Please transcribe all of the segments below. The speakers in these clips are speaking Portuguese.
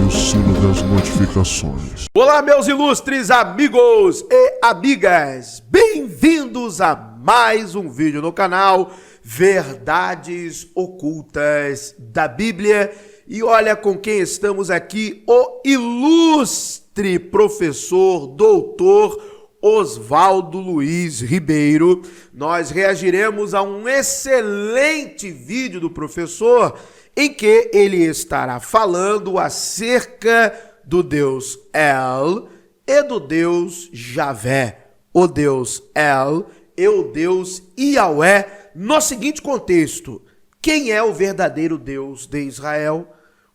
o sino das notificações. Olá, meus ilustres amigos e amigas, bem-vindos a mais um vídeo no canal Verdades Ocultas da Bíblia. E olha com quem estamos aqui, o ilustre professor, doutor Oswaldo Luiz Ribeiro. Nós reagiremos a um excelente vídeo do professor em que ele estará falando acerca do Deus El e do Deus Javé, o Deus El e o Deus Yahweh, no seguinte contexto: quem é o verdadeiro Deus de Israel?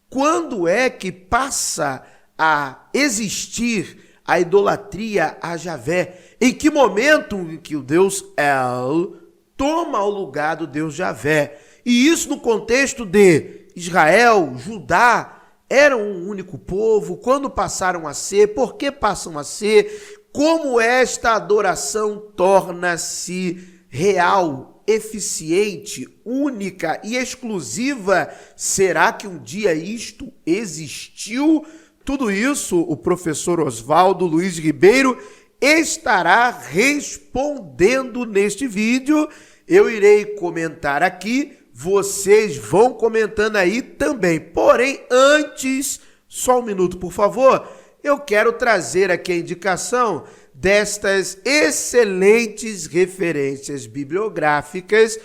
Quando é que passa a existir a idolatria a Javé? Em que momento em que o Deus El toma o lugar do Deus Javé? E isso no contexto de Israel, Judá, eram um único povo. Quando passaram a ser? Por que passam a ser? Como esta adoração torna-se real, eficiente, única e exclusiva? Será que um dia isto existiu? Tudo isso o professor Oswaldo Luiz Ribeiro estará respondendo neste vídeo. Eu irei comentar aqui, vocês vão comentando aí também. Porém, antes, só um minuto, por favor, eu quero trazer aqui a indicação destas excelentes referências bibliográficas,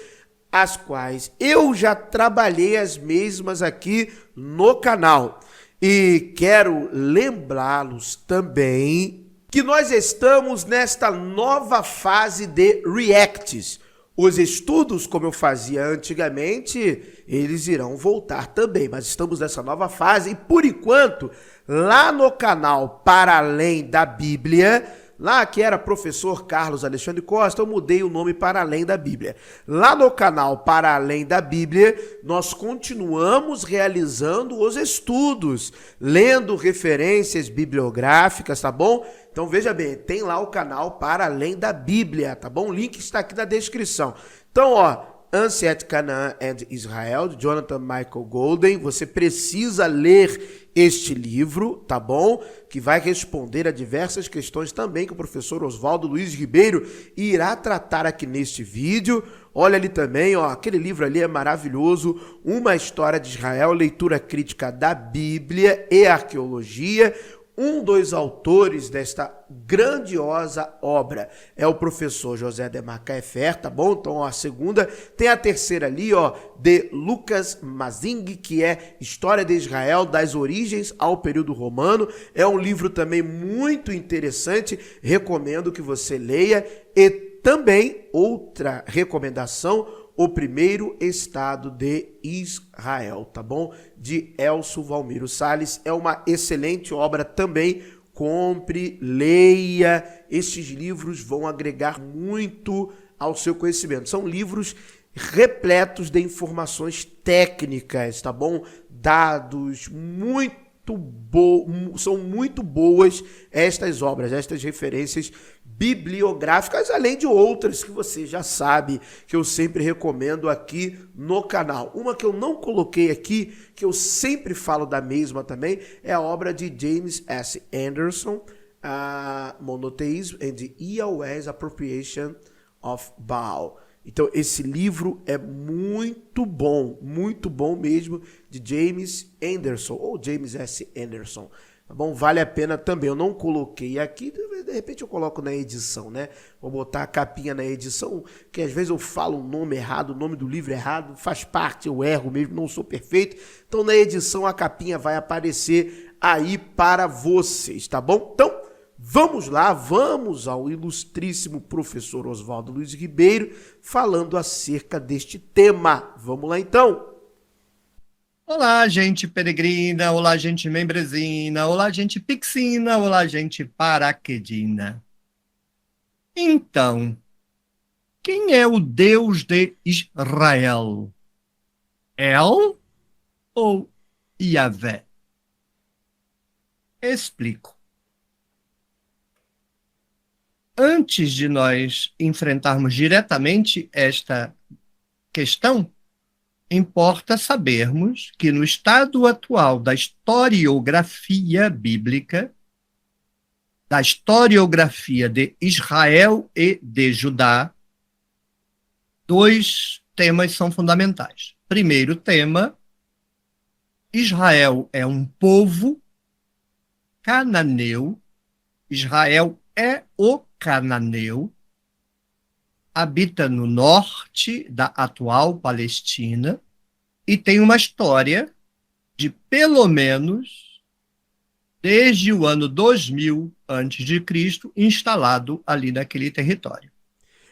as quais eu já trabalhei as mesmas aqui no canal. E quero lembrá-los também que nós estamos nesta nova fase de reacts. Os estudos, como eu fazia antigamente, eles irão voltar também, mas estamos nessa nova fase e, por enquanto, lá no canal Para Além da Bíblia, lá que era professor Carlos Alexandre Costa, eu mudei o nome Para Além da Bíblia. Lá no canal Para Além da Bíblia, nós continuamos realizando os estudos, lendo referências bibliográficas, tá bom? Então veja bem, tem lá o canal Para Além da Bíblia, tá bom? O link está aqui na descrição. Então, ó, Ancient Canaan and Israel, de Jonathan Michael Golden. Você precisa ler este livro, tá bom? Que vai responder a diversas questões também que o professor Oswaldo Luiz Ribeiro irá tratar aqui neste vídeo. Olha ali também, ó, aquele livro ali é maravilhoso, Uma História de Israel, leitura crítica da Bíblia e arqueologia. Um dos autores desta grandiosa obra é o professor José de Macaefer, tá bom? Então, ó, a segunda. Tem a terceira ali, ó, de Lucas Mazing, que é História de Israel, das origens ao período romano. É um livro também muito interessante, recomendo que você leia. E também, outra recomendação, O Primeiro Estado de Israel, tá bom? De Elcio Valmiro Salles. É uma excelente obra também. Compre, leia. Estes livros vão agregar muito ao seu conhecimento. São livros repletos de informações técnicas, tá bom? Dados são muito boas estas obras, estas referências bibliográficas, além de outras que você já sabe, que eu sempre recomendo aqui no canal. Uma que eu não coloquei aqui, que eu sempre falo da mesma também, é a obra de James S. Anderson, Monotheism and Yahweh's Appropriation of Baal. Então, esse livro é muito bom mesmo, de James Anderson, ou James S. Anderson, tá bom? Vale a pena também. Eu não coloquei aqui, de repente eu coloco na edição, né? Vou botar a capinha na edição, que às vezes eu falo o nome errado, o nome do livro errado, faz parte, eu erro mesmo, não sou perfeito. Então, na edição, a capinha vai aparecer aí para vocês, tá bom? Então, vamos lá, vamos ao ilustríssimo professor Oswaldo Luiz Ribeiro falando acerca deste tema. Vamos lá então. Olá, gente peregrina, olá, gente membrezina, olá, gente pixina, olá, gente paraquedina. Então, quem é o Deus de Israel? El ou Yahvé? Explico. Antes de nós enfrentarmos diretamente esta questão, importa sabermos que no estado atual da historiografia bíblica, da historiografia de Israel e de Judá, dois temas são fundamentais. Primeiro tema, Israel é um povo cananeu, Israel é o cananeu, habita no norte da atual Palestina e tem uma história de pelo menos desde o ano 2000 a.C., instalado ali naquele território.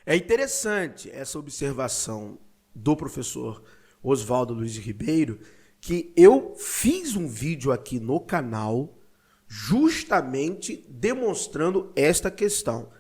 É interessante essa observação do professor Oswaldo Luiz Ribeiro, que eu fiz um vídeo aqui no canal justamente demonstrando esta questão.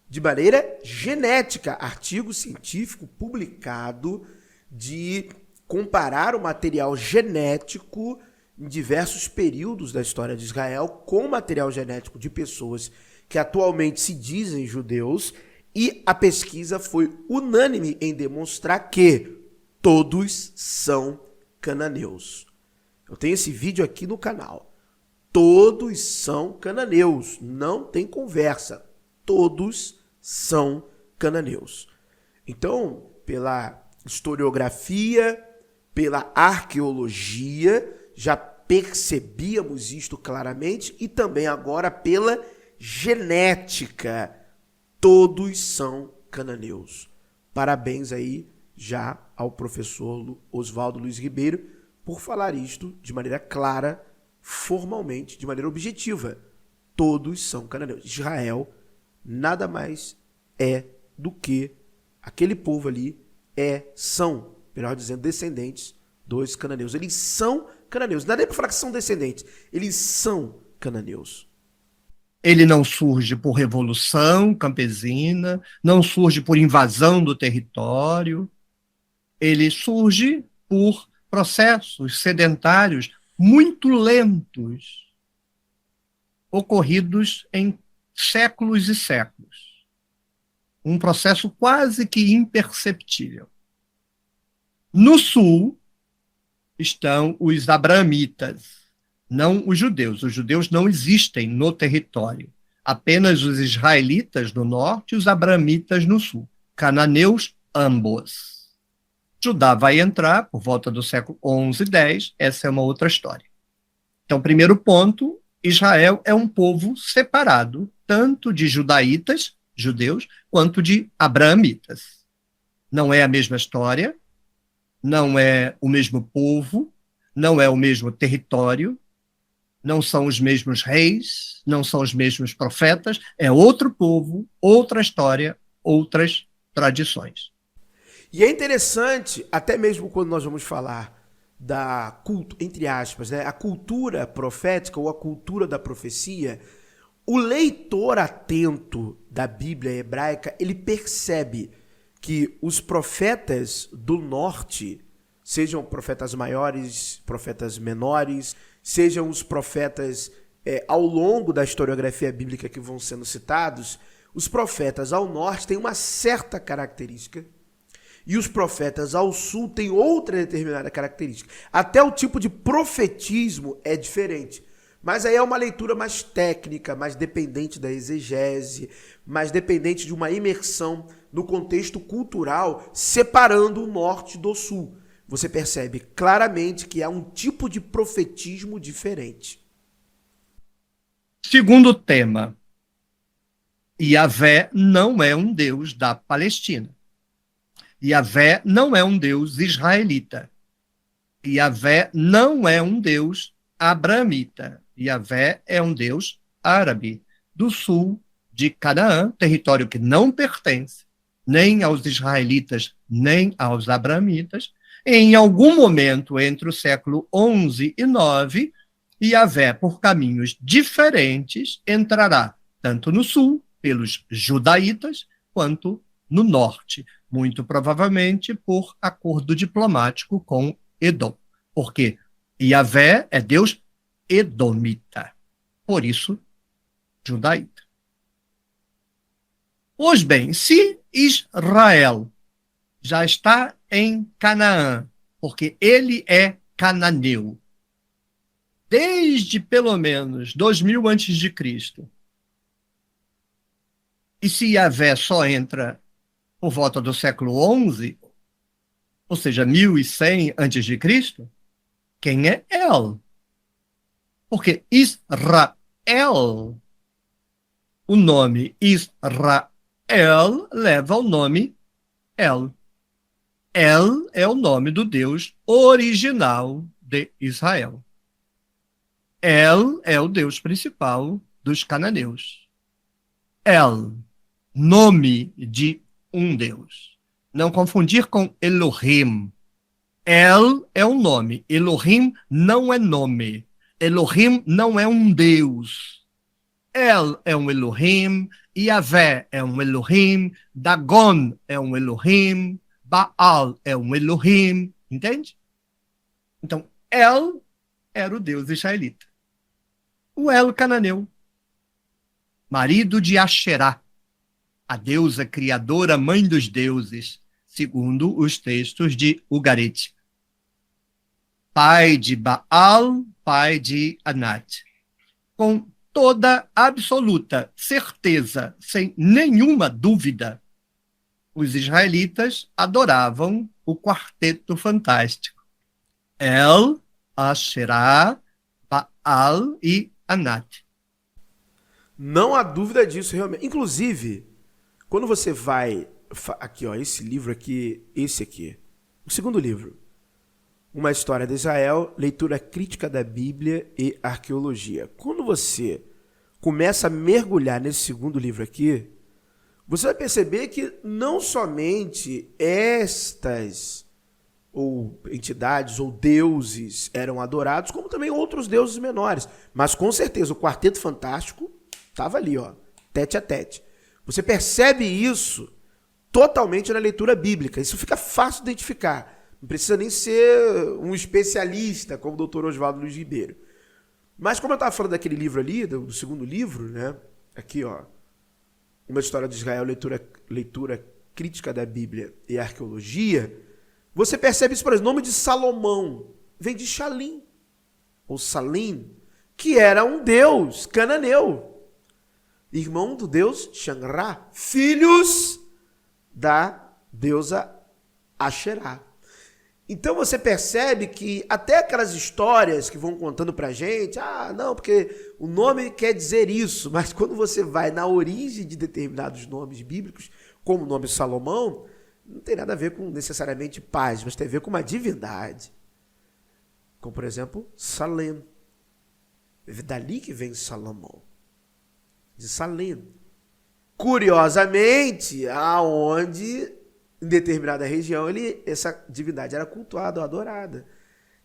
De maneira genética, artigo científico publicado de comparar o material genético em diversos períodos da história de Israel com o material genético de pessoas que atualmente se dizem judeus, e a pesquisa foi unânime em demonstrar que todos são cananeus. Eu tenho esse vídeo aqui no canal. Todos são cananeus, não tem conversa. Todos são cananeus. Então, pela historiografia, pela arqueologia, já percebíamos isto claramente, e também agora pela genética. Todos são cananeus. Parabéns aí já ao professor Oswaldo Luiz Ribeiro por falar isto de maneira clara, formalmente, de maneira objetiva. Todos são cananeus. Israel nada mais é do que aquele povo ali são, melhor dizendo, descendentes dos cananeus. Eles são cananeus. Não dá nem para falar que são descendentes. Eles são cananeus. Ele não surge por revolução campesina, não surge por invasão do território, ele surge por processos sedentários muito lentos, ocorridos em séculos e séculos. Um processo quase que imperceptível. No sul estão os abramitas, não os judeus. Os judeus não existem no território. Apenas os israelitas no norte e os abramitas no sul. Cananeus, ambos. Judá vai entrar por volta do século 11 e 10. Essa é uma outra história. Então, primeiro ponto, Israel é um povo separado, tanto de judaítas, judeus, quanto de abramitas. Não é a mesma história, não é o mesmo povo, não é o mesmo território, não são os mesmos reis, não são os mesmos profetas, é outro povo, outra história, outras tradições. E é interessante, até mesmo quando nós vamos falar da cultura, entre aspas, né, a cultura profética ou a cultura da profecia, o leitor atento da Bíblia hebraica, ele percebe que os profetas do norte, sejam profetas maiores, profetas menores, sejam os profetas ao longo da historiografia bíblica que vão sendo citados, os profetas ao norte têm uma certa característica e os profetas ao sul têm outra determinada característica. Até o tipo de profetismo é diferente. Mas aí é uma leitura mais técnica, mais dependente da exegese, mais dependente de uma imersão no contexto cultural, separando o norte do sul. Você percebe claramente que há um tipo de profetismo diferente. Segundo tema, Yahvé não é um deus da Palestina. Yahvé não é um deus israelita. Yahvé não é um deus abramita. Yahvé é um deus árabe, do sul de Canaã, território que não pertence nem aos israelitas, nem aos abramitas. Em algum momento entre o século XI e IX, Yahvé, por caminhos diferentes, entrará tanto no sul, pelos judaítas, quanto no norte, muito provavelmente por acordo diplomático com Edom, porque Yahvé é Deus edomita, por isso judaíta. Pois bem, se Israel já está em Canaã, porque ele é cananeu. Desde pelo menos 2000 antes de Cristo. E se Yahvé só entra por volta do século XI, ou seja, 1100 antes de Cristo, quem é El? Porque Israel, o nome Israel leva o nome El. El é o nome do Deus original de Israel. El é o Deus principal dos cananeus. El, nome de um Deus. Não confundir com Elohim. El é um nome. Elohim não é nome. Elohim não é um Deus. El é um Elohim, Yahvé é um Elohim, Dagon é um Elohim, Baal é um Elohim, entende? Então, El era o Deus israelita. O El cananeu, marido de Asherá, a deusa criadora, mãe dos deuses, segundo os textos de Ugarit. Pai de Baal, pai de Anat. Com toda absoluta certeza, sem nenhuma dúvida, os israelitas adoravam o quarteto fantástico. El, Asherá, Baal e Anat. Não há dúvida disso, realmente. Inclusive, quando você vai... Aqui, ó, esse livro aqui, esse aqui. O segundo livro. Uma História de Israel, Leitura Crítica da Bíblia e Arqueologia. Quando você começa a mergulhar nesse segundo livro aqui, você vai perceber que não somente estas ou entidades ou deuses eram adorados, como também outros deuses menores. Mas com certeza o Quarteto Fantástico estava ali, ó, tete a tete. Você percebe isso totalmente na leitura bíblica. Isso fica fácil de identificar. Não precisa nem ser um especialista, como o Dr. Oswaldo Luiz Ribeiro. Mas como eu estava falando daquele livro ali, do segundo livro, né? Aqui, ó, Uma História de Israel, leitura Crítica da Bíblia e Arqueologia, você percebe isso, por exemplo, o nome de Salomão vem de Shalim, ou Salim, que era um deus cananeu, irmão do deus Xanrá, filhos da deusa Asherá. Então você percebe que até aquelas histórias que vão contando pra gente, não, porque o nome quer dizer isso, mas quando você vai na origem de determinados nomes bíblicos, como o nome Salomão, não tem nada a ver com necessariamente paz, mas tem a ver com uma divindade. Como, por exemplo, Salem. É dali que vem Salomão. De Salem. Curiosamente, aonde em determinada região essa divindade era cultuada ou adorada.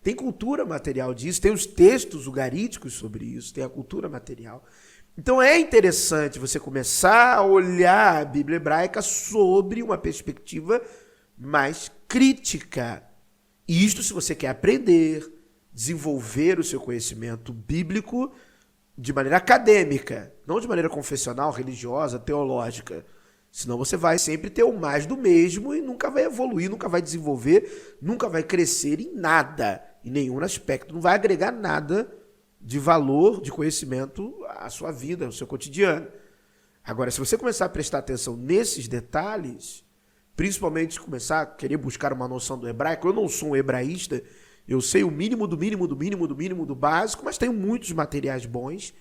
Tem cultura material disso, tem os textos ugaríticos sobre isso, tem a cultura material. Então é interessante você começar a olhar a Bíblia hebraica sobre uma perspectiva mais crítica. E isto se você quer aprender, desenvolver o seu conhecimento bíblico de maneira acadêmica, não de maneira confessional, religiosa, teológica. Senão você vai sempre ter o mais do mesmo e nunca vai evoluir, nunca vai desenvolver, nunca vai crescer em nada, em nenhum aspecto. Não vai agregar nada de valor, de conhecimento à sua vida, ao seu cotidiano. Agora, se você começar a prestar atenção nesses detalhes, principalmente começar a querer buscar uma noção do hebraico, eu não sou um hebraísta, eu sei o mínimo do mínimo do mínimo do mínimo do básico, mas tenho muitos materiais bons,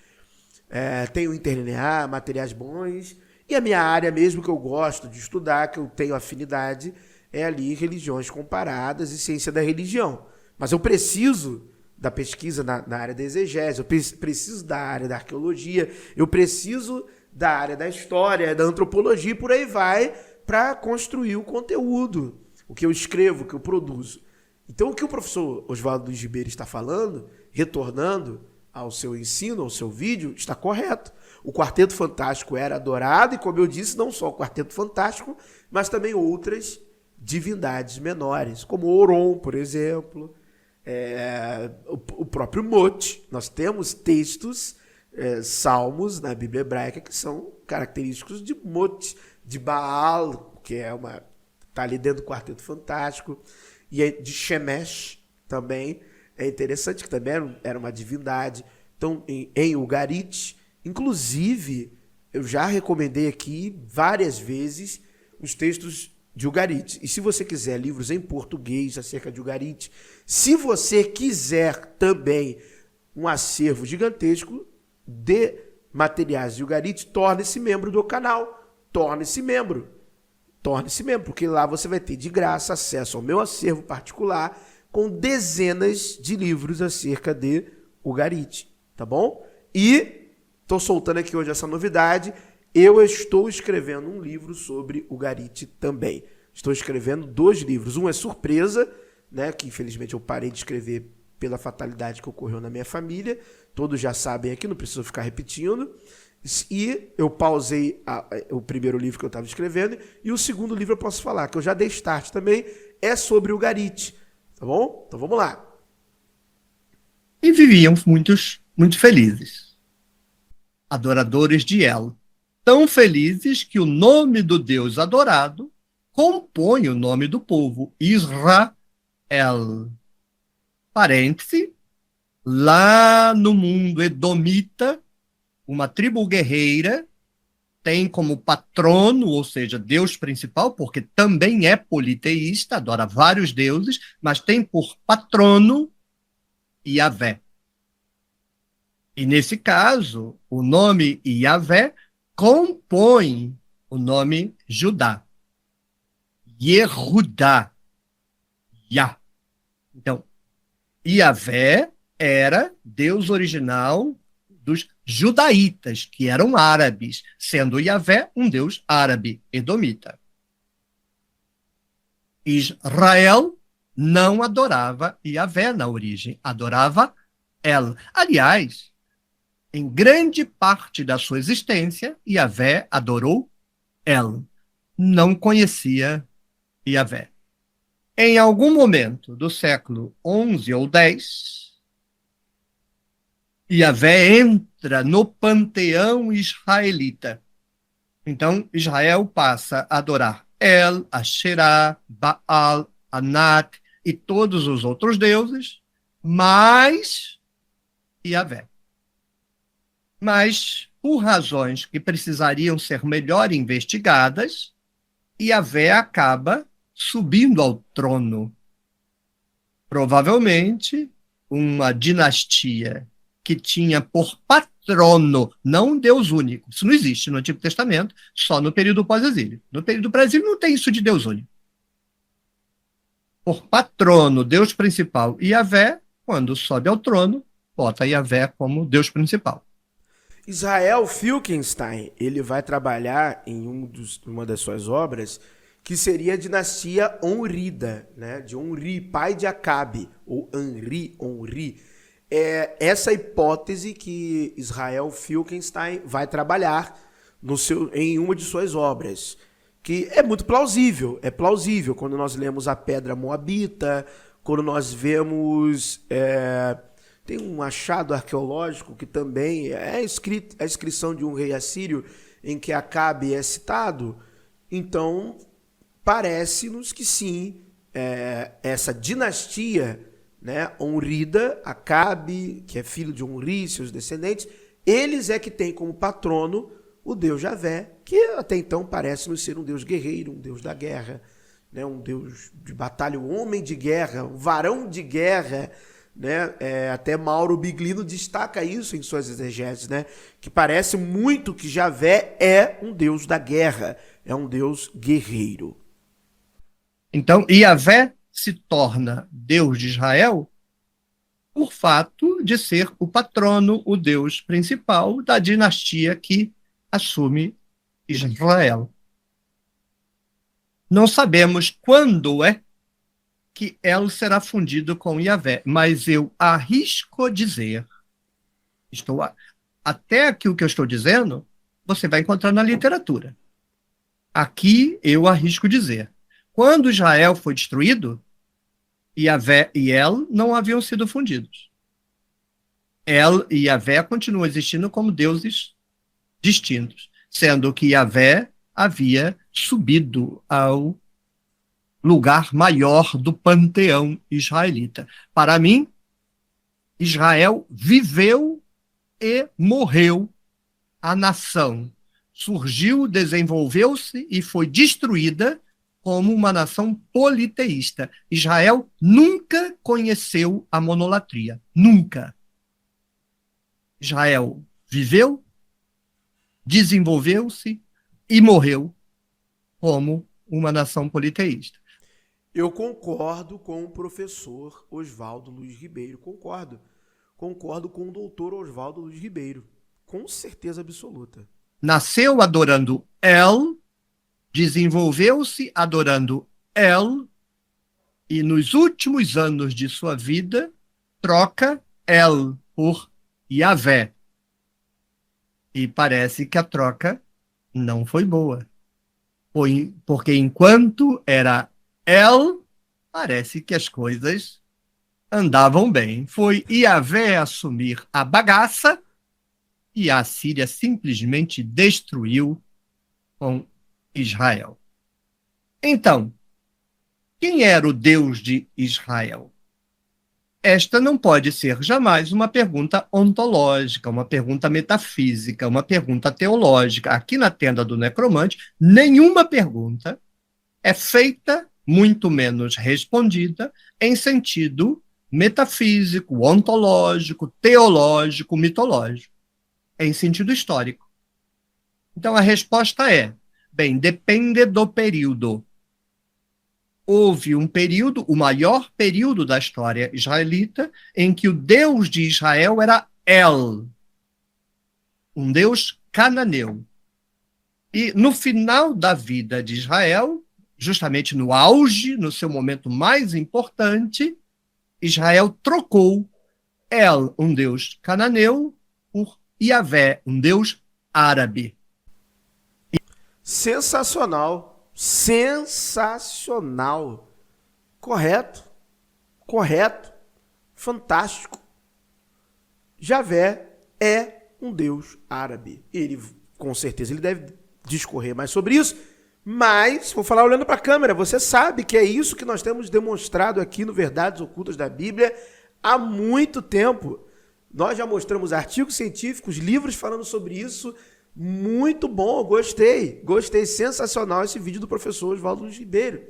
tenho interlinear, materiais bons, e a minha área mesmo que eu gosto de estudar, que eu tenho afinidade, é ali religiões comparadas e ciência da religião. Mas eu preciso da pesquisa na área da exegese, eu preciso da área da arqueologia, eu preciso da área da história, da antropologia, e por aí vai, para construir o conteúdo, o que eu escrevo, o que eu produzo. Então, o que o professor Oswaldo Luiz Ribeiro está falando, retornando ao seu ensino, ao seu vídeo, está correto. O Quarteto Fantástico era adorado, e como eu disse, não só o Quarteto Fantástico, mas também outras divindades menores, como Oron, por exemplo, o próprio Mot. Nós temos textos, salmos na Bíblia hebraica que são característicos de Mot, de Baal, que é uma está ali dentro do Quarteto Fantástico, e de Shemesh também, é interessante que também era uma divindade. Então, em Ugarit, inclusive, eu já recomendei aqui várias vezes os textos de Ugarit. E se você quiser livros em português acerca de Ugarit, se você quiser também um acervo gigantesco de materiais de Ugarit, torne-se membro do canal. Torne-se membro. Torne-se membro, porque lá você vai ter de graça acesso ao meu acervo particular com dezenas de livros acerca de Ugarit, tá bom? E estou soltando aqui hoje essa novidade, eu estou escrevendo um livro sobre Ugarit também. Estou escrevendo 2 livros, um é surpresa, né, que infelizmente eu parei de escrever pela fatalidade que ocorreu na minha família, todos já sabem aqui, não preciso ficar repetindo. E eu pausei o primeiro livro que eu estava escrevendo, e o segundo livro eu posso falar, que eu já dei start também, é sobre Ugarit, tá bom? Então vamos lá. E viviam muitos, muito felizes, adoradores de El, tão felizes que o nome do Deus adorado compõe o nome do povo, Israel. Parêntese, lá no mundo edomita, uma tribo guerreira tem como patrono, ou seja, Deus principal, porque também é politeísta, adora vários deuses, mas tem por patrono Yahvé. E nesse caso, o nome Yahvé compõe o nome Judá. Yehudá. Yah. Então, Yahvé era Deus original dos judaítas, que eram árabes, sendo Yahvé um deus árabe, edomita. Israel não adorava Yahvé na origem, adorava El. Aliás, em grande parte da sua existência, Yahvé adorou El. Não conhecia Yahvé. Em algum momento do século XI ou X, Yahvé entra no panteão israelita. Então, Israel passa a adorar El, Asherá, Baal, Anat e todos os outros deuses, mais Yahvé. Mas, por razões que precisariam ser melhor investigadas, Yahvé acaba subindo ao trono. Provavelmente, uma dinastia que tinha por patrono, não um Deus único. Isso não existe no Antigo Testamento, só no período pós-exílio. No período pré-exílio não tem isso de Deus único. Por patrono, Deus principal, Yahvé, quando sobe ao trono, bota Yahvé como Deus principal. Israel Finkelstein, ele vai trabalhar em uma das suas obras, que seria a dinastia Onrida, né? De Onri, pai de Acabe, ou Onri. É essa hipótese que Israel Finkelstein vai trabalhar em uma de suas obras, que é muito plausível, quando nós lemos a Pedra Moabita, quando nós vemos, tem um achado arqueológico que também é a inscrição de um rei assírio em que Acabe é citado. Então, parece-nos que sim, essa dinastia, né, Onrida, Acabe, que é filho de Onri, seus descendentes, eles é que têm como patrono o Deus Yahvé, que até então parece-nos ser um Deus guerreiro, um Deus da guerra, né, um Deus de batalha, um homem de guerra, um varão de guerra, né? Até Mauro Biglino destaca isso em suas exegeses, né, que parece muito que Yahvé é um Deus da guerra, é um Deus guerreiro. Então, Yahvé se torna Deus de Israel por fato de ser o patrono, o Deus principal da dinastia que assume Israel. Não sabemos quando é que El será fundido com Yahvé, mas eu arrisco dizer, até aqui o que eu estou dizendo, você vai encontrar na literatura. Aqui eu arrisco dizer, quando Israel foi destruído, Yahvé e El não haviam sido fundidos. El e Yahvé continuam existindo como deuses distintos, sendo que Yahvé havia subido ao lugar maior do panteão israelita. Para mim, Israel viveu e morreu. A nação surgiu, desenvolveu-se e foi destruída como uma nação politeísta. Israel nunca conheceu a monolatria. Nunca. Israel viveu, desenvolveu-se e morreu como uma nação politeísta. Eu concordo com o professor Oswaldo Luiz Ribeiro. Concordo. Concordo com o doutor Oswaldo Luiz Ribeiro. Com certeza absoluta. Nasceu adorando El, desenvolveu-se adorando El, e nos últimos anos de sua vida, troca El por Yahvé. E parece que a troca não foi boa. Porque enquanto era El, parece que as coisas andavam bem. Foi Yahvé assumir a bagaça e a Síria simplesmente destruiu com Israel. Então, quem era o Deus de Israel? Esta não pode ser jamais uma pergunta ontológica, uma pergunta metafísica, uma pergunta teológica. Aqui na tenda do necromante, nenhuma pergunta é feita, muito menos respondida, em sentido metafísico, ontológico, teológico, mitológico, em sentido histórico. Então a resposta é, bem, depende do período. Houve um período, o maior período da história israelita, em que o Deus de Israel era El, um Deus cananeu. E no final da vida de Israel, justamente no auge, no seu momento mais importante, Israel trocou El, um Deus cananeu, por Yahvé, um Deus árabe. Sensacional. Sensacional. Correto. Correto. Fantástico. Yahvé é um Deus árabe. Ele, com certeza, ele deve discorrer mais sobre isso, mas, vou falar olhando para a câmera, você sabe que é isso que nós temos demonstrado aqui no Verdades Ocultas da Bíblia há muito tempo. Nós já mostramos artigos científicos, livros falando sobre isso. Muito bom, gostei. Gostei, sensacional esse vídeo do professor Oswaldo Luiz Ribeiro.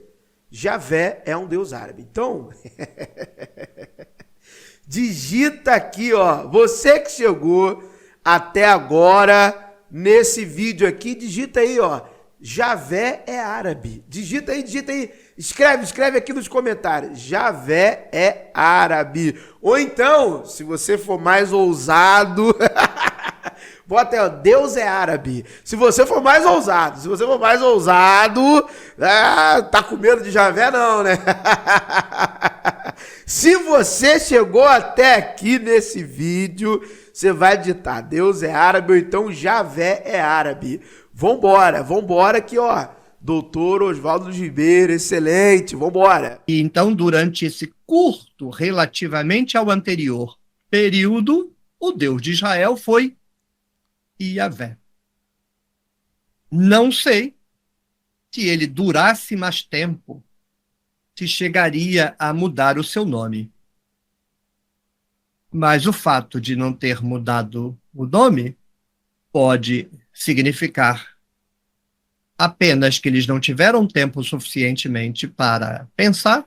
Yahvé é um Deus árabe. Então, digita aqui, ó. Você que chegou até agora nesse vídeo aqui, digita aí, ó. Yahvé é árabe. Digita aí, digita aí. Escreve aqui nos comentários. Yahvé é árabe. Ou então, se você for mais ousado, bota aí, ó, Deus é árabe. Se você for mais ousado, tá com medo de Yahvé não, né? Se você chegou até aqui nesse vídeo, você vai digitar Deus é árabe ou então Yahvé é árabe. Vambora que, ó, doutor Oswaldo Luiz Ribeiro, excelente, vambora. E então, durante esse curto, relativamente ao anterior período, o Deus de Israel foi Yahvé. Não sei se ele durasse mais tempo, se chegaria a mudar o seu nome. Mas o fato de não ter mudado o nome pode significar apenas que eles não tiveram tempo suficientemente para pensar,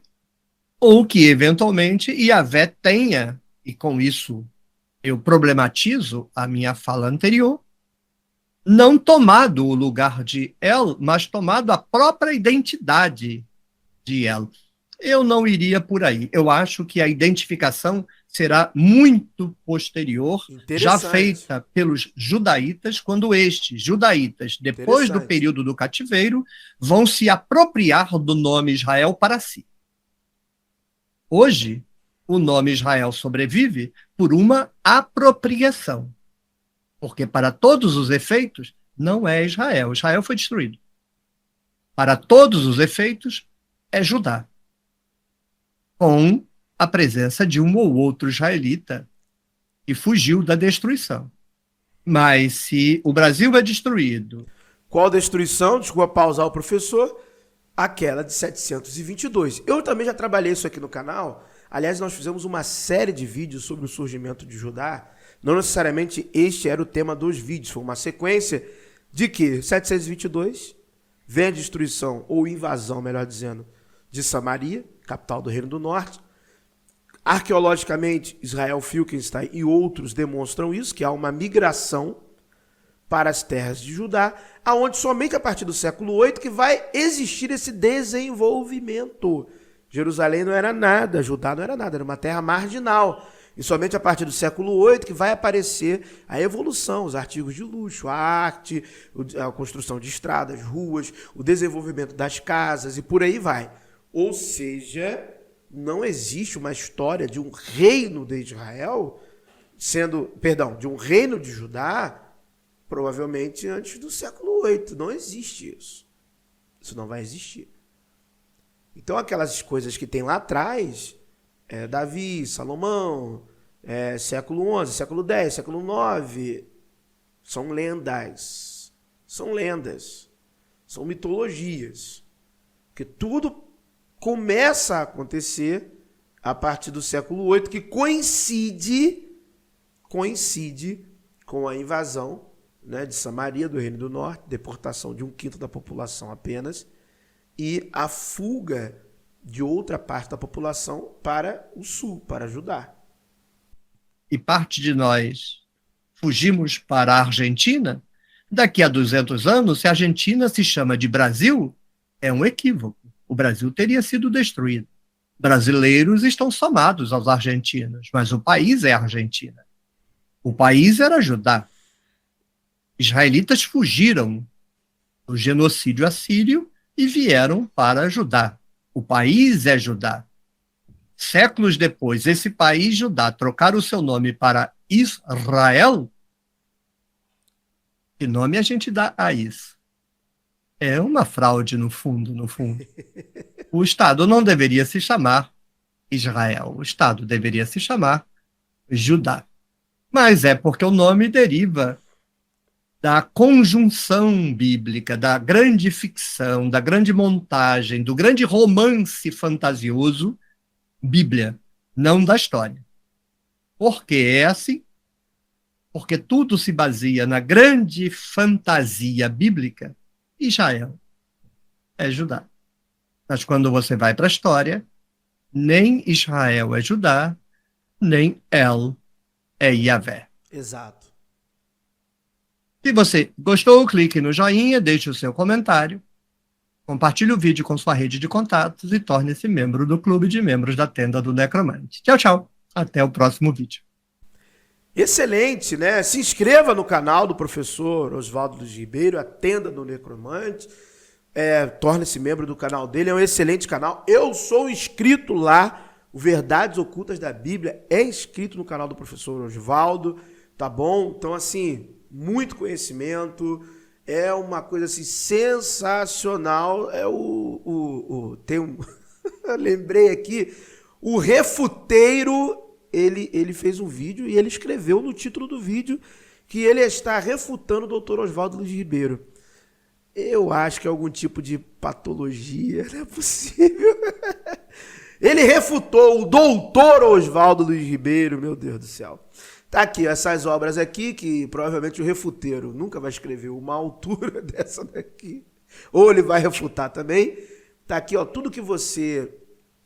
ou que, eventualmente, Yahvé tenha, e com isso eu problematizo a minha fala anterior, não tomado o lugar de El, mas tomado a própria identidade de El. Eu não iria por aí. Eu acho que a identificação será muito posterior, já feita pelos judaítas, quando estes judaítas, depois do período do cativeiro, vão se apropriar do nome Israel para si. Hoje, o nome Israel sobrevive por uma apropriação, porque para todos os efeitos não é Israel. Israel foi destruído. Para todos os efeitos é Judá, com a presença de um ou outro israelita que fugiu da destruição. Mas se o Brasil é destruído... Qual destruição? Desculpa pausar o professor. aquela de 722. Eu também já trabalhei isso aqui no canal. Aliás, nós fizemos uma série de vídeos sobre o surgimento de Judá. Não necessariamente este era o tema dos vídeos, foi uma sequência de que 722 vem a destruição, ou invasão, melhor dizendo, de Samaria, capital do Reino do Norte. Arqueologicamente, Israel Finkelstein e outros demonstram isso, que há uma migração para as terras de Judá, aonde somente a partir do século 8 que vai existir esse desenvolvimento. Jerusalém não era nada, Judá não era nada, era uma terra marginal. E somente a partir do século 8 que vai aparecer a evolução, os artigos de luxo, a arte, a construção de estradas, ruas, o desenvolvimento das casas e por aí vai. Ou seja, não existe uma história de um reino de Israel de um reino de Judá, provavelmente antes do século 8. Não existe isso. Isso não vai existir. Então, aquelas coisas que tem lá atrás, Davi, Salomão, século 11, século 10, século 9, são lendas. São lendas. São mitologias. Porque tudo começa a acontecer a partir do século 8, que coincide com a invasão, né, de Samaria, do Reino do Norte, deportação de 1/5 da população apenas, e a fuga de outra parte da população para o sul, para Judá. E parte de nós fugimos para a Argentina. Daqui a 200 anos, se a Argentina se chama de Brasil, é um equívoco. O Brasil teria sido destruído. Brasileiros estão somados aos argentinos, mas o país é a Argentina. O país era Judá. Israelitas fugiram do genocídio assírio e vieram para Judá. O país é Judá. Séculos depois, esse país, Judá, trocar o seu nome para Israel, que nome a gente dá a isso? É uma fraude, no fundo. O Estado não deveria se chamar Israel. O Estado deveria se chamar Judá. Mas é porque o nome deriva da conjunção bíblica, da grande ficção, da grande montagem, do grande romance fantasioso, Bíblia, não da história. Por que é assim? Porque tudo se baseia na grande fantasia bíblica. Israel é Judá. Mas quando você vai para a história, nem Israel é Judá, nem El é Yahvé. Exato. Se você gostou, clique no joinha, deixe o seu comentário, compartilhe o vídeo com sua rede de contatos e torne-se membro do clube de membros da Tenda do Necromante. Tchau, tchau. Até o próximo vídeo. Excelente, né? Se inscreva no canal do professor Oswaldo Luiz Ribeiro, a Tenda do Necromante. Torne-se membro do canal dele, é um excelente canal. Eu sou inscrito lá, o Verdades Ocultas da Bíblia é inscrito no canal do professor Oswaldo, tá bom? Então, assim, muito conhecimento, é uma coisa assim sensacional. Tem um eu lembrei aqui, o Refuteiro, ele fez um vídeo e ele escreveu no título do vídeo que ele está refutando o Dr. Oswaldo Luiz Ribeiro. Eu acho que é algum tipo de patologia, não é possível. Ele refutou o Dr. Oswaldo Luiz Ribeiro, meu Deus do céu. Tá aqui, essas obras aqui, que provavelmente o refuteiro nunca vai escrever uma altura dessa daqui. Ou ele vai refutar também. Tá aqui, ó, tudo que você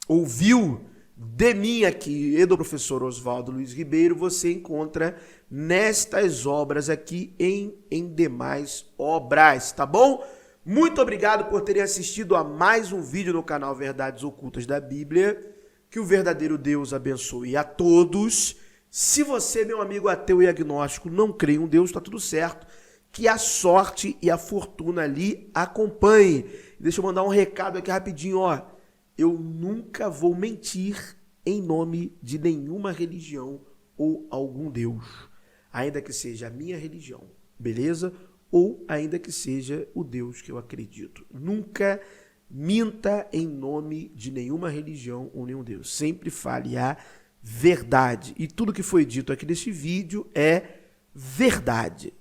ouviu de mim aqui e do professor Oswaldo Luiz Ribeiro, você encontra nestas obras aqui em demais obras, tá bom? Muito obrigado por terem assistido a mais um vídeo no canal Verdades Ocultas da Bíblia. Que o verdadeiro Deus abençoe a todos. Se você, meu amigo ateu e agnóstico, não crê em um Deus, está tudo certo. Que a sorte e a fortuna lhe acompanhem. Deixa eu mandar um recado aqui rapidinho, ó. Eu nunca vou mentir em nome de nenhuma religião ou algum Deus. Ainda que seja a minha religião, beleza? Ou ainda que seja o Deus que eu acredito. Nunca minta em nome de nenhuma religião ou nenhum Deus. Sempre fale a verdade. E tudo que foi dito aqui neste vídeo é verdade.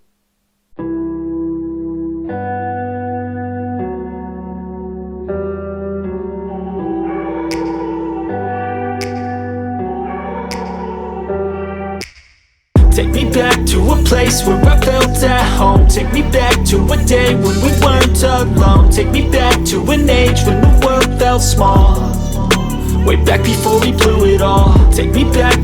Take me back to a place where I felt at home. Take me back to a day when we weren't alone. Take me back to an age when the world felt small. Way back before we blew it all. Take me back to